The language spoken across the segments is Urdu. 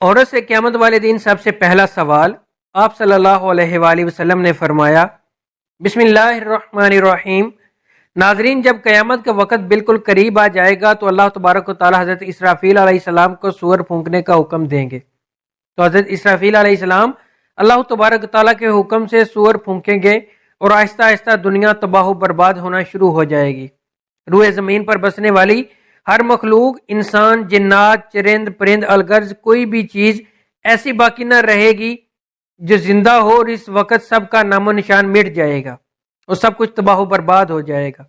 عورت سے قیامت والے دن سب سے پہلا سوال، آپ صلی اللہ علیہ وآلہ وسلم نے فرمایا بسم اللہ الرحمن الرحیم۔ ناظرین، جب قیامت کا وقت بالکل قریب آ جائے گا تو اللہ تبارک و تعالی حضرت اسرافیل علیہ السلام کو سور پھونکنے کا حکم دیں گے۔ تو حضرت اسرافیل علیہ السلام اللہ تبارک و تعالی کے حکم سے سور پھونکیں گے اور آہستہ آہستہ دنیا تباہ و برباد ہونا شروع ہو جائے گی۔ روئے زمین پر بسنے والی ہر مخلوق، انسان، جنات، چرند، پرند، الغرض کوئی بھی چیز ایسی باقی نہ رہے گی جو زندہ ہو، اور اس وقت سب کا نام و نشان مٹ جائے گا اور سب کچھ تباہ و برباد ہو جائے گا۔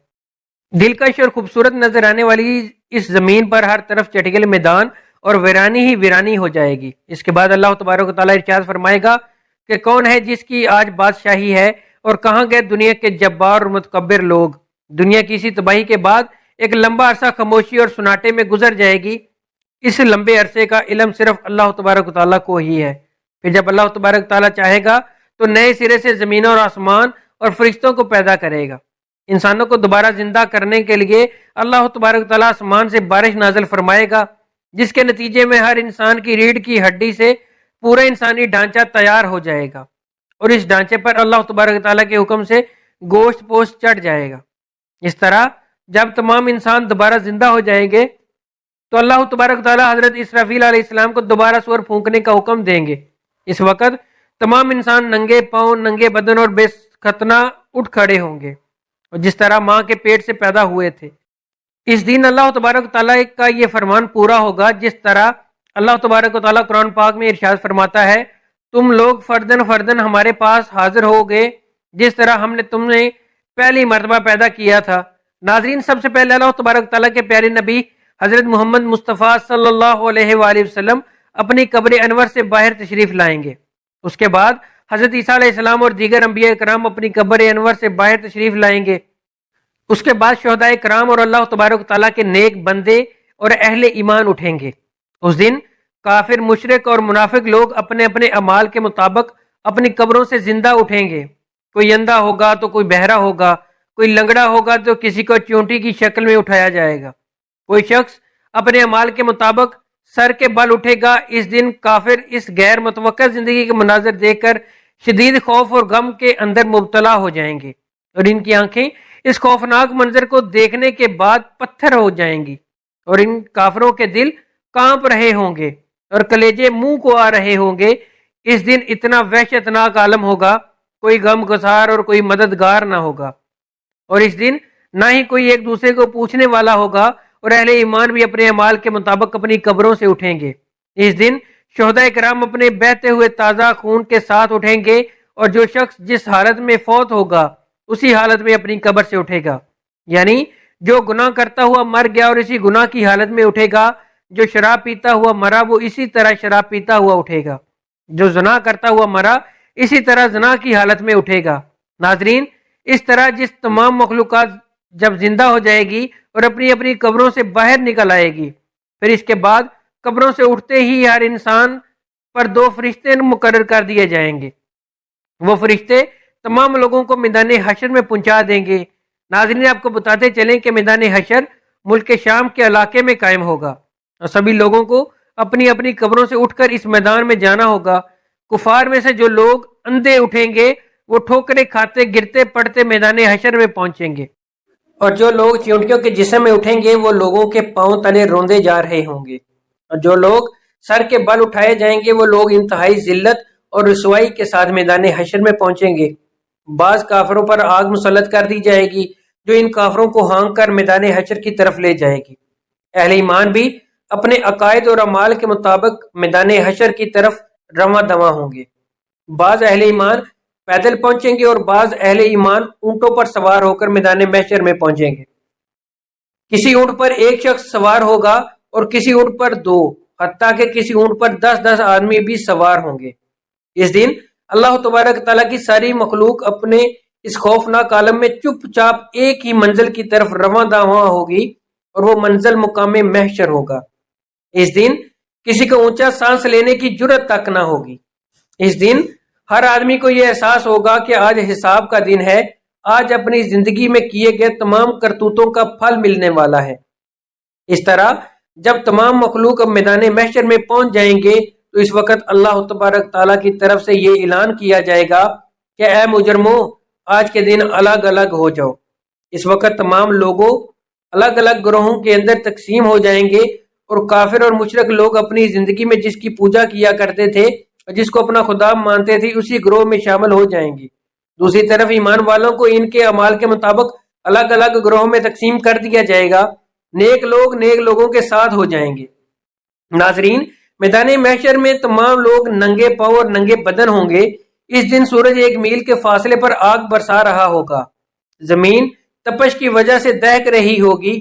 دلکش اور خوبصورت نظر آنے والی اس زمین پر ہر طرف چٹکل میدان اور ویرانی ہی ویرانی ہو جائے گی۔ اس کے بعد اللہ تبارک و تعالیٰ ارشاد فرمائے گا کہ کون ہے جس کی آج بادشاہی ہے، اور کہاں گئے دنیا کے جبار اور متکبر لوگ۔ دنیا کی اسی تباہی کے بعد ایک لمبا عرصہ خاموشی اور سناٹے میں گزر جائے گی۔ اس لمبے عرصے کا علم صرف اللہ تبارک و تعالیٰ کو ہی ہے۔ پھر جب اللہ تبارک و تعالیٰ چاہے گا تو نئے سرے سے زمین اور آسمان اور فرشتوں کو پیدا کرے گا۔ انسانوں کو دوبارہ زندہ کرنے کے لیے اللہ تبارک و تعالیٰ آسمان سے بارش نازل فرمائے گا، جس کے نتیجے میں ہر انسان کی ریڑھ کی ہڈی سے پورا انسانی ڈھانچہ تیار ہو جائے گا، اور اس ڈھانچے پر اللہ تبارک و تعالیٰ کے حکم سے گوشت پوشت چڑھ جائے گا۔ اس طرح جب تمام انسان دوبارہ زندہ ہو جائیں گے تو اللہ تبارک و تعالیٰ حضرت اسرافیل علیہ السلام کو دوبارہ سور پھونکنے کا حکم دیں گے۔ اس وقت تمام انسان ننگے پاؤں، ننگے بدن اور بے ختنہ اٹھ کھڑے ہوں گے، اور جس طرح ماں کے پیٹ سے پیدا ہوئے تھے۔ اس دن اللہ تبارک و تعالیٰ کا یہ فرمان پورا ہوگا، جس طرح اللہ تبارک و تعالیٰ قرآن پاک میں ارشاد فرماتا ہے، تم لوگ فردن فردن ہمارے پاس حاضر ہو گئے جس طرح ہم نے تمہیں پہلی مرتبہ پیدا کیا تھا۔ ناظرین، سب سے پہلے اللہ تبارک و تعالیٰ کے پیارے نبی حضرت محمد مصطفیٰ صلی اللہ علیہ وآلہ وسلم اپنی قبر انور سے باہر تشریف لائیں گے۔ اس کے بعد حضرت عیسیٰ علیہ السلام اور دیگر انبیاء کرام اپنی قبر انور سے باہر تشریف لائیں گے۔ اس کے بعد شہداء کرام اور اللہ تبارک و تعالیٰ کے نیک بندے اور اہل ایمان اٹھیں گے۔ اس دن کافر، مشرک اور منافق لوگ اپنے اپنے اعمال کے مطابق اپنی قبروں سے زندہ اٹھیں گے۔ کوئی اندھا ہوگا تو کوئی بہرا ہوگا، کوئی لنگڑا ہوگا تو کسی کو چونٹی کی شکل میں اٹھایا جائے گا۔ کوئی شخص اپنے اعمال کے مطابق سر کے بل اٹھے گا۔ اس دن کافر اس غیر متوقع زندگی کے مناظر دیکھ کر شدید خوف اور غم کے اندر مبتلا ہو جائیں گے، اور ان کی آنکھیں اس خوفناک منظر کو دیکھنے کے بعد پتھر ہو جائیں گی، اور ان کافروں کے دل کانپ رہے ہوں گے اور کلیجے منہ کو آ رہے ہوں گے۔ اس دن اتنا وحشتناک عالم ہوگا، کوئی غم گسار اور کوئی مددگار نہ ہوگا، اور اس دن نہ ہی کوئی ایک دوسرے کو پوچھنے والا ہوگا، اور اہل ایمان بھی اپنے اعمال کے مطابق اپنی قبروں سے اٹھیں گے۔ اس دن شہداء کرام اپنے بہتے ہوئے تازہ خون کے ساتھ اٹھیں گے، اور جو شخص جس حالت میں فوت ہوگا اسی حالت میں اپنی قبر سے اٹھے گا۔ یعنی جو گناہ کرتا ہوا مر گیا اور اسی گناہ کی حالت میں اٹھے گا، جو شراب پیتا ہوا مرا وہ اسی طرح شراب پیتا ہوا اٹھے گا، جو زنا کرتا ہوا مرا اسی طرح زنا کی حالت میں اٹھے گا۔ ناظرین، اس طرح جس تمام مخلوقات جب زندہ ہو جائے گی اور اپنی اپنی قبروں سے باہر نکل آئے گی، پھر اس کے بعد قبروں سے اٹھتے ہی ہر انسان پر 2 فرشتے مقرر کر دیے جائیں گے۔ وہ فرشتے تمام لوگوں کو میدان حشر میں پہنچا دیں گے۔ ناظرین، آپ کو بتاتے چلیں کہ میدان حشر ملک شام کے علاقے میں قائم ہوگا، اور سبھی لوگوں کو اپنی اپنی قبروں سے اٹھ کر اس میدان میں جانا ہوگا۔ کفار میں سے جو لوگ اندھے اٹھیں گے وہ ٹھوکریں کھاتے گرتے پڑتے میدان حشر میں پہنچیں گے، اور جو لوگ چیونٹیوں کے جسم میں اٹھیں گے وہ لوگوں کے پاؤں تلے روندے جا رہے ہوں گے، اور جو لوگ سر کے بل اٹھائے جائیں گے وہ لوگ انتہائی ذلت اور رسوائی کے ساتھ میدان حشر میں پہنچیں گے۔ بعض کافروں پر آگ مسلط کر دی جائے گی جو ان کافروں کو ہانک کر میدان حشر کی طرف لے جائے گی۔ اہل ایمان بھی اپنے عقائد اور اعمال کے مطابق میدان حشر کی طرف رواں دواں ہوں گے۔ بعض اہل ایمان پیدل پہنچیں گے اور بعض اہل ایمان اونٹوں پر سوار ہو کر میدان محشر میں پہنچیں گے۔ کسی اونٹ پر ایک شخص سوار ہوگا اور کسی اونٹ پر 2، حتیٰ کہ کسی اونٹ پر 10 آدمی بھی سوار ہوں گے۔ اس دن اللہ تبارک تعالیٰ کی ساری مخلوق اپنے اس خوفناک عالم میں چپ چاپ ایک ہی منزل کی طرف رواں دواں ہوگی، اور وہ منزل مقام محشر ہوگا۔ اس دن کسی کو اونچا سانس لینے کی جرت تک نہ ہوگی۔ اس دن ہر آدمی کو یہ احساس ہوگا کہ آج حساب کا دن ہے، آج اپنی زندگی میں کیے گئے تمام کرتوتوں کا پھل ملنے والا ہے۔ اس طرح جب تمام مخلوق اب میدان محشر میں پہنچ جائیں گے تو اس وقت اللہ تبارک تعالیٰ کی طرف سے یہ اعلان کیا جائے گا کہ اے مجرموں، آج کے دن الگ الگ ہو جاؤ۔ اس وقت تمام لوگوں الگ الگ گروہوں کے اندر تقسیم ہو جائیں گے، اور کافر اور مشرک لوگ اپنی زندگی میں جس کی پوجا کیا کرتے تھے اور جس کو اپنا خدا مانتے تھے اسی گروہ میں شامل ہو جائیں گے۔ دوسری طرف ایمان والوں کو ان کے اعمال کے مطابق الگ الگ گروہوں میں تقسیم کر دیا جائے گا۔ نیک لوگ نیک لوگوں کے ساتھ ہو جائیں گے۔ ناظرین، میدان محشر میں تمام لوگ ننگے پاؤں اور ننگے بدن ہوں گے۔ اس دن سورج 1 میل کے فاصلے پر آگ برسا رہا ہوگا، زمین تپش کی وجہ سے دہک رہی ہوگی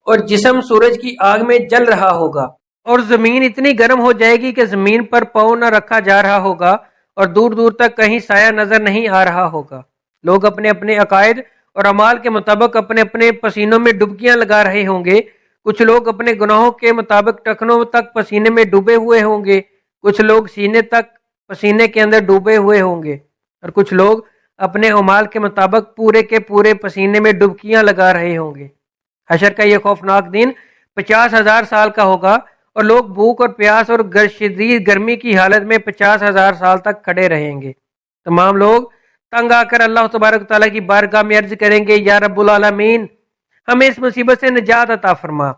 اور جسم سورج کی آگ میں جل رہا ہوگا، اور زمین اتنی گرم ہو جائے گی کہ زمین پر پاؤں نہ رکھا جا رہا ہوگا اور دور دور تک کہیں سایہ نظر نہیں آ رہا ہوگا۔ لوگ اپنے اپنے عقائد اور اعمال کے مطابق اپنے اپنے پسینوں میں ڈبکیاں لگا رہے ہوں گے۔ کچھ لوگ اپنے گناہوں کے مطابق ٹخنوں تک پسینے میں ڈوبے ہوئے ہوں گے، کچھ لوگ سینے تک پسینے کے اندر ڈوبے ہوئے ہوں گے، اور کچھ لوگ اپنے اعمال کے مطابق پورے کے پورے پسینے میں ڈبکیاں لگا رہے ہوں گے۔ حشر کا یہ خوفناک دن 50,000 سال کا ہوگا، اور لوگ بھوک اور پیاس اور شدید گرمی کی حالت میں 50,000 سال تک کھڑے رہیں گے۔ تمام لوگ تنگ آ کر اللہ تبارک تعالیٰ کی بارگاہ میں عرض کریں گے، یا رب العالمین، ہمیں اس مصیبت سے نجات عطا فرما،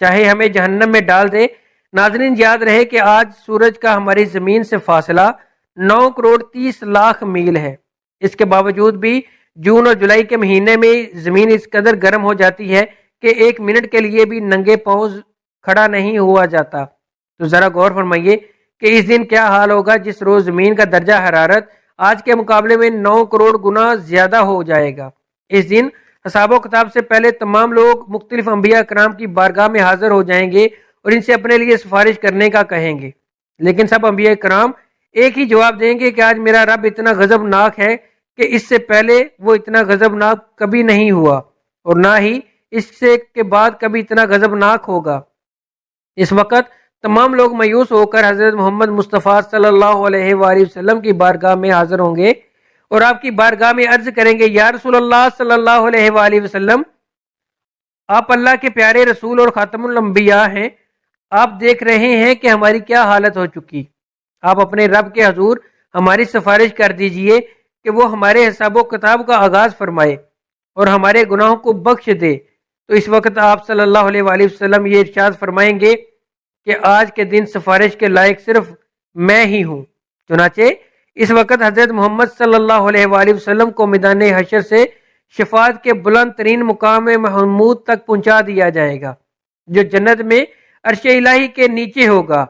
چاہے ہمیں جہنم میں ڈال دے۔ ناظرین، یاد رہے کہ آج سورج کا ہماری زمین سے فاصلہ 9 کروڑ 30 لاکھ میل ہے۔ اس کے باوجود بھی جون اور جولائی کے مہینے میں زمین اس قدر گرم ہو جاتی ہے کہ 1 منٹ کے لیے بھی ننگے پاؤں کھڑا نہیں ہوا جاتا۔ تو ذرا غور فرمائیے کہ اس دن کیا حال ہوگا جس روز زمین کا درجہ حرارت آج کے مقابلے میں 9 کروڑ گنا زیادہ ہو جائے گا۔ اس دن حساب و کتاب سے پہلے تمام لوگ مختلف انبیاء کرام کی بارگاہ میں حاضر ہو جائیں گے اور ان سے اپنے لیے سفارش کرنے کا کہیں گے، لیکن سب انبیاء کرام ایک ہی جواب دیں گے کہ آج میرا رب اتنا غضبناک ہے کہ اس سے پہلے وہ اتنا غضبناک کبھی نہیں ہوا، اور نہ ہی اس سے کے بعد کبھی اتنا غضبناک ہوگا۔ اس وقت تمام لوگ مایوس ہو کر حضرت محمد مصطفیٰ صلی اللہ علیہ وآلہ وسلم کی بارگاہ میں حاضر ہوں گے اور آپ کی بارگاہ میں عرض کریں گے، یا رسول اللہ صلی اللہ علیہ وآلہ وسلم، آپ اللہ کے پیارے رسول اور خاتم الانبیاء ہیں، آپ دیکھ رہے ہیں کہ ہماری کیا حالت ہو چکی۔ آپ اپنے رب کے حضور ہماری سفارش کر دیجئے کہ وہ ہمارے حساب و کتاب کا آغاز فرمائے اور ہمارے گناہوں کو بخش دے۔ تو اس وقت آپ صلی اللہ علیہ وآلہ وسلم یہ ارشاد فرمائیں گے کہ آج کے دن سفارش کے لائق صرف میں ہی ہوں۔ چنانچہ اس وقت حضرت محمد صلی اللہ علیہ وآلہ وسلم کو میدان حشر سے شفاعت کے بلند ترین مقام محمود تک پہنچا دیا جائے گا، جو جنت میں عرش الہی کے نیچے ہوگا۔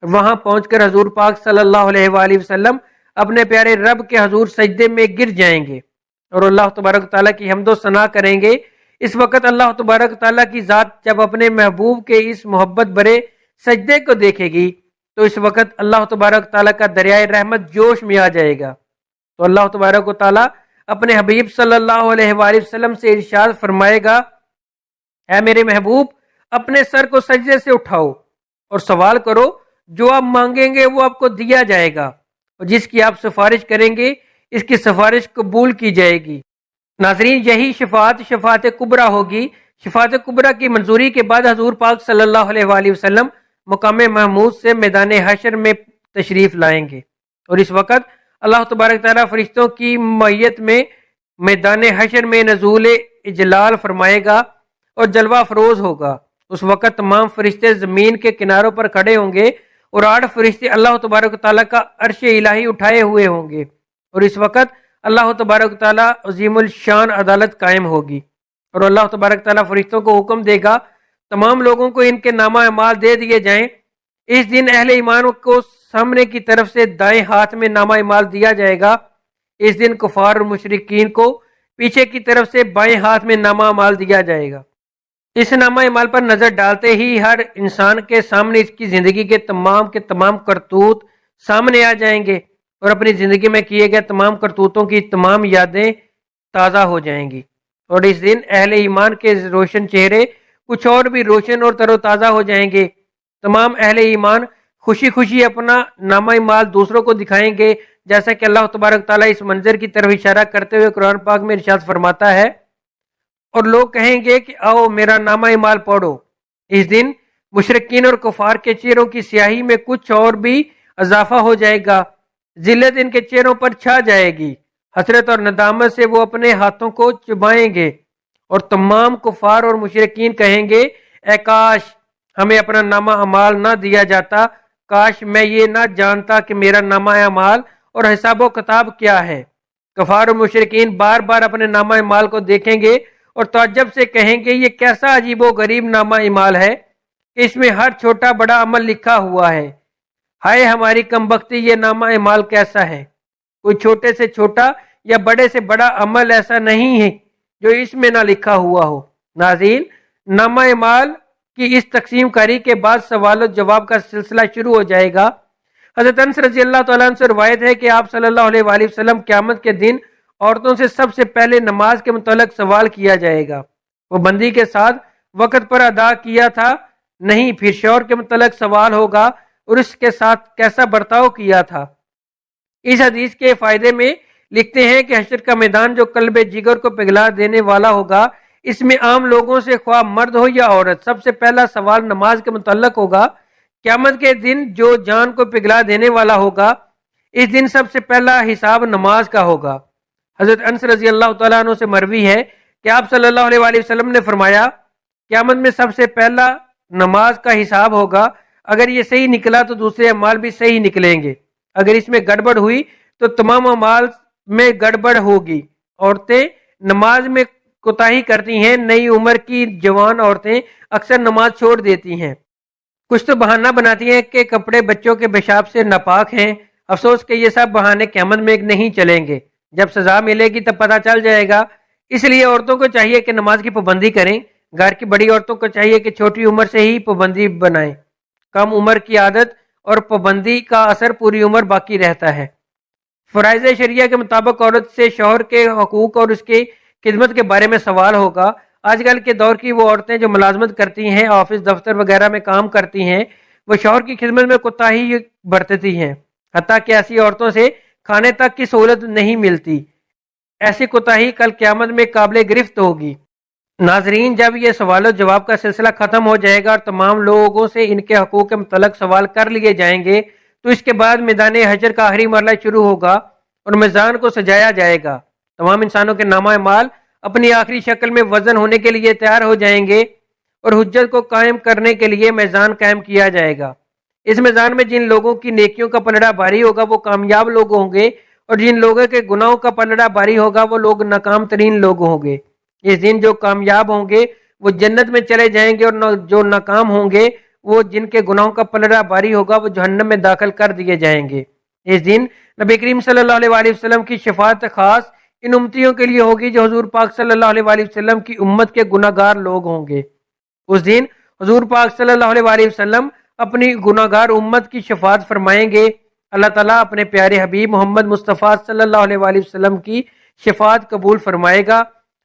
وہاں پہنچ کر حضور پاک صلی اللہ علیہ وآلہ وسلم اپنے پیارے رب کے حضور سجدے میں گر جائیں گے اور اللہ تبارک تعالیٰ کی حمد و ثنا کریں گے۔ اس وقت اللہ تبارک تعالیٰ کی ذات جب اپنے محبوب کے اس محبت برے سجدے کو دیکھے گی تو اس وقت اللہ تبارک تعالیٰ کا دریائے رحمت جوش میں آ جائے گا۔ تو اللہ تبارک و تعالیٰ اپنے حبیب صلی اللہ علیہ وآلہ وسلم سے ارشاد فرمائے گا، اے میرے محبوب، اپنے سر کو سجدے سے اٹھاؤ اور سوال کرو، جو آپ مانگیں گے وہ آپ کو دیا جائے گا، اور جس کی آپ سفارش کریں گے اس کی سفارش قبول کی جائے گی۔ ناظرین، یہی شفاعت کبریٰ ہوگی۔ شفاعت کبریٰ کی منظوری کے بعد حضور پاک صلی اللہ علیہ وآلہ وسلم مقام محمود سے میدان حشر میں تشریف لائیں گے، اور اس وقت اللہ تبارک تعالیٰ فرشتوں کی معیت میں میدان حشر میں نزول اجلال فرمائے گا اور جلوہ افروز ہوگا۔ اس وقت تمام فرشتے زمین کے کناروں پر کھڑے ہوں گے اور 8 فرشتے اللہ تبارک تعالیٰ کا عرش الہی اٹھائے ہوئے ہوں گے، اور اس وقت اللہ تبارک تعالیٰ عظیم الشان عدالت قائم ہوگی، اور اللہ تبارک تعالیٰ فرشتوں کو حکم دے گا تمام لوگوں کو ان کے نامہ اعمال دے دیے جائیں۔ اس دن اہل ایمان کو سامنے کی طرف سے دائیں ہاتھ میں نامہ اعمال دیا جائے گا۔ اس دن کفار اور مشرکین کو پیچھے کی طرف سے بائیں ہاتھ میں نامہ اعمال دیا جائے گا۔ اس نامہ اعمال پر نظر ڈالتے ہی ہر انسان کے سامنے اس کی زندگی کے تمام کرتوت سامنے آ جائیں گے، اور اپنی زندگی میں کیے گئے تمام کرتوتوں کی تمام یادیں تازہ ہو جائیں گی، اور اس دن اہل ایمان کے روشن چہرے کچھ اور بھی روشن اور تر و تازہ ہو جائیں گے۔ تمام اہل ایمان خوشی خوشی اپنا نامہ اعمال دوسروں کو دکھائیں گے، جیسا کہ اللہ تبارک تعالیٰ اس منظر کی طرف اشارہ کرتے ہوئے قرآن پاک میں ارشاد فرماتا ہے، اور لوگ کہیں گے کہ آؤ میرا نامہ اعمال پڑھو۔ اس دن مشرکین اور کفار کے چہروں کی سیاہی میں کچھ اور بھی اضافہ ہو جائے گا، ذلت ان کے چہروں پر چھا جائے گی، حسرت اور ندامت سے وہ اپنے ہاتھوں کو چبائیں گے، اور تمام کفار اور مشرکین کہیں گے اے کاش ہمیں اپنا نامہ اعمال نہ دیا جاتا، کاش میں یہ نہ جانتا کہ میرا نامہ اعمال اور حساب و کتاب کیا ہے۔ کفار و مشرکین بار بار اپنے نامہ اعمال کو دیکھیں گے اور تعجب سے کہیں گے یہ کیسا عجیب و غریب نامہ اعمال ہے کہ اس میں ہر چھوٹا بڑا عمل لکھا ہوا ہے، ہائے ہماری کمبختی، یہ نامہ اعمال کیسا ہے، کوئی چھوٹے سے چھوٹا یا بڑے سے بڑا عمل ایسا نہیں ہے جو اس میں نہ لکھا ہوا ہو۔ ناظرین، نامہ اعمال کی اس تقسیم کاری کے بعد سوال و جواب کا سلسلہ شروع ہو جائے گا۔ حضرت انس رضی اللہ تعالیٰ عنہ سے روایت ہے کہ آپ صلی اللہ علیہ وآلہ وسلم قیامت کے دن عورتوں سے سب سے پہلے نماز کے متعلق سوال کیا جائے گا، وہ بندی کے ساتھ وقت پر ادا کیا تھا نہیں، پھر شوہر کے متعلق سوال ہوگا اور اس کے ساتھ کیسا برتاؤ کیا تھا۔ اس حدیث کے فائدے میں لکھتے ہیں کہ حشر کا میدان جو قلب جگر کو پگھلا دینے والا ہوگا، اس میں عام لوگوں سے خواہ مرد ہو یا عورت سب سے پہلا سوال نماز کے متعلق ہوگا۔ قیامت کے دن جو جان کو پگھلا دینے والا ہوگا، اس دن سب سے پہلا حساب نماز کا ہوگا۔ حضرت انس رضی اللہ تعالیٰ عنہ سے مروی ہے کہ آپ صلی اللہ علیہ وآلہ وسلم نے فرمایا قیامت میں سب سے پہلا نماز کا حساب ہوگا، اگر یہ صحیح نکلا تو دوسرے اعمال بھی صحیح نکلیں گے، اگر اس میں گڑبڑ ہوئی تو تمام اعمال میں گڑبڑ ہوگی۔ عورتیں نماز میں کوتاہی کرتی ہیں، نئی عمر کی جوان عورتیں اکثر نماز چھوڑ دیتی ہیں، کچھ تو بہانہ بناتی ہیں کہ کپڑے بچوں کے پیشاب سے ناپاک ہیں، افسوس کہ یہ سب بہانے قیامت میں نہیں چلیں گے، جب سزا ملے گی تب پتہ چل جائے گا۔ اس لیے عورتوں کو چاہیے کہ نماز کی پابندی کریں، گھر کی بڑی عورتوں کو چاہیے کہ چھوٹی عمر سے ہی پابندی بنائیں، کم عمر کی عادت اور پابندی کا اثر پوری عمر باقی رہتا ہے۔ فرائض شریعہ کے مطابق عورت سے شوہر کے حقوق اور اس کی خدمت کے بارے میں سوال ہوگا۔ آج کل کے دور کی وہ عورتیں جو ملازمت کرتی ہیں، آفس دفتر وغیرہ میں کام کرتی ہیں، وہ شوہر کی خدمت میں کوتاہی برتتی ہیں، حتیٰ کہ ایسی عورتوں سے کھانے تک کی سہولت نہیں ملتی۔ ایسی کوتاہی کل قیامت میں قابل گرفت ہوگی۔ ناظرین، جب یہ سوال و جواب کا سلسلہ ختم ہو جائے گا اور تمام لوگوں سے ان کے حقوق کے متعلق سوال کر لیے جائیں گے، تو اس کے بعد میدان حشر کا آخری مرحلہ شروع ہوگا اور میزان کو سجایا جائے گا۔ تمام انسانوں کے نامہ اعمال اپنی آخری شکل میں وزن ہونے کے لیے تیار ہو جائیں گے اور حجت کو قائم کرنے کے لیے میزان قائم کیا جائے گا۔ اس میزان میں جن لوگوں کی نیکیوں کا پلڑا بھاری ہوگا وہ کامیاب لوگ ہوں گے، اور جن لوگوں کے گناہوں کا پلڑا بھاری ہوگا وہ لوگ ناکام ترین لوگ ہوں گے۔ اس دن جو کامیاب ہوں گے وہ جنت میں چلے جائیں گے، اور جو ناکام ہوں گے وہ جن کے گناہوں کا پلڑا بھاری ہوگا وہ جہنم میں داخل کر دیے جائیں گے۔ اس دن نبی کریم صلی اللہ علیہ وآلہ وسلم کی شفاعت خاص ان امتیوں کے لیے ہوگی جو حضور پاک صلی اللہ علیہ وآلہ وسلم کی امت کے گناہ گار لوگ ہوں گے۔ اس دن حضور پاک صلی اللہ علیہ وآلہ وسلم اپنی گناہ گار امت کی شفاعت فرمائیں گے۔ اللہ تعالیٰ اپنے پیارے حبیب محمد مصطفیٰ صلی اللہ علیہ وآلہ وسلم کی شفاعت قبول فرمائے گا،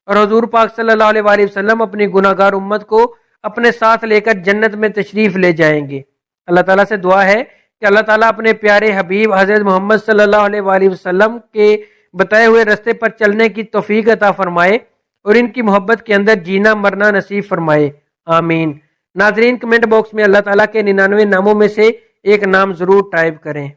اور حضور پاک صلی اللہ علیہ وآلہ وسلم اپنی گناہ گار امت کو اپنے ساتھ لے کر جنت میں تشریف لے جائیں گے۔ اللہ تعالیٰ سے دعا ہے کہ اللہ تعالیٰ اپنے پیارے حبیب حضرت محمد صلی اللہ علیہ وآلہ وسلم کے بتائے ہوئے رستے پر چلنے کی توفیق عطا فرمائے اور ان کی محبت کے اندر جینا مرنا نصیب فرمائے، آمین۔ ناظرین، کمنٹ باکس میں اللہ تعالیٰ کے 99 ناموں میں سے ایک نام ضرور ٹائپ کریں۔